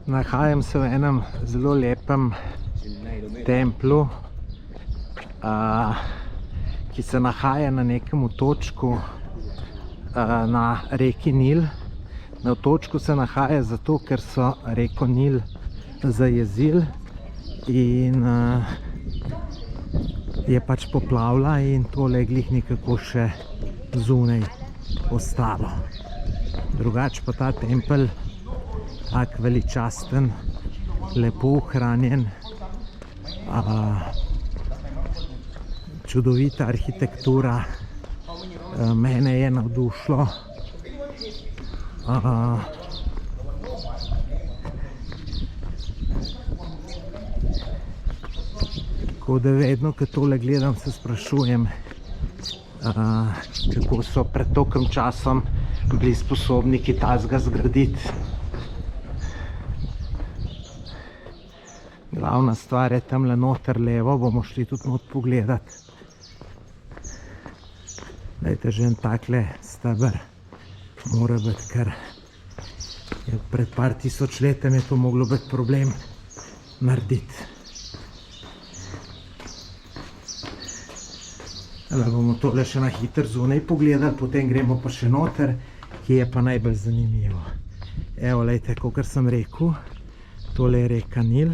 Nahajam se v enem zelo lepem templju, ki se nahaja na nekem otočku na reki Nil. Na otočku se nahaja zato, ker so reko Nil zajezili in je pač poplavila in tole je glih nekako še zunaj ostalo. Drugače pa ta tempelj tak veličasten, lepo ohranjen, čudovita arhitektura, mene je navdušilo. Tako da vedno, ko tole gledam, se sprašujem, kako so pred toliko časom bili sposobni kaj takega zgraditi. Glavna stvar je tamle noter levo, bomo šli tudi not pogledati. Dajte, že en takle steber mora biti, ker pred par tisoč letem je to moglo biti problem narediti. Bomo tole še na hitro zunaj pogledali, potem gremo pa še noter, ki je pa najbolj zanimivo. Evo, lejte, kakor sem rekel, tole je reka Nil.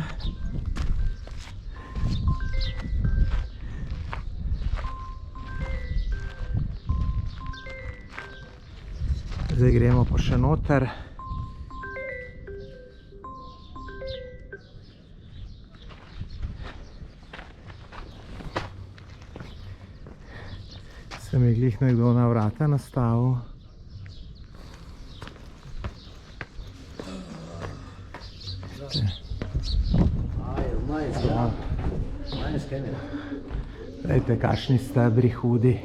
Zdaj gremo pa še noter. Se mi glih nekdo na vrata nastavil. Glejte, kakšni stebri hudi.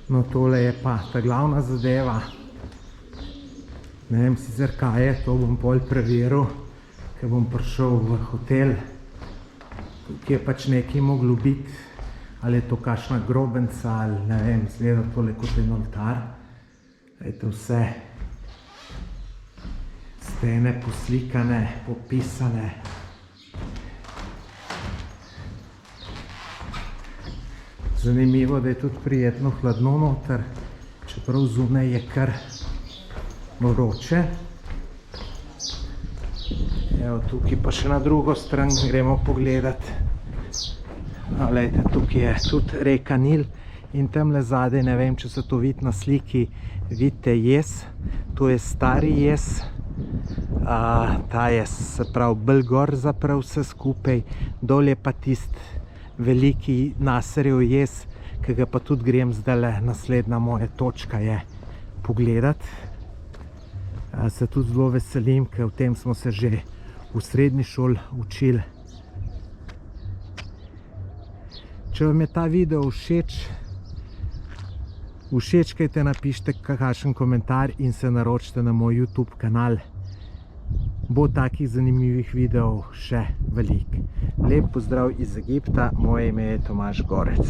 No, tole je pa ta glavna zadeva. Ne vem sicer kaj je, to bom pol preveril, ker bom prišel v hotel. Tukaj je pač nekaj moglo biti, ali je to kakšna grobenca, ali ne vem, izgleda tole kot en oltar. Glejte, vse stene poslikane, popisane. Zanimivo, da je tudi prijetno hladno noter, čeprav zunaj je kar vroče. Evo, tukaj pa še na drugo stran gremo pogledati. No, lejte, tukaj je tudi reka Nil in tamle zadaj, ne vem, če se to vidi na sliki, vidite jez, to je stari jez. Ta je, se pravi, bolj gor zaprav vse skupaj, dol je pa tisti veliki Nasarjev jez, ki ga pa tudi grem zdajle, naslednja moja točka je pogledati. Se tudi zelo veselim, ker v tem smo se že v srednji šoli učili. Če vam je ta video všečkajte, napišite kakšen komentar in se naročite na moj YouTube kanal. Bo takih zanimivih videov še veliko. Lep pozdrav iz Egipta, moje ime je Tomaž Gorec.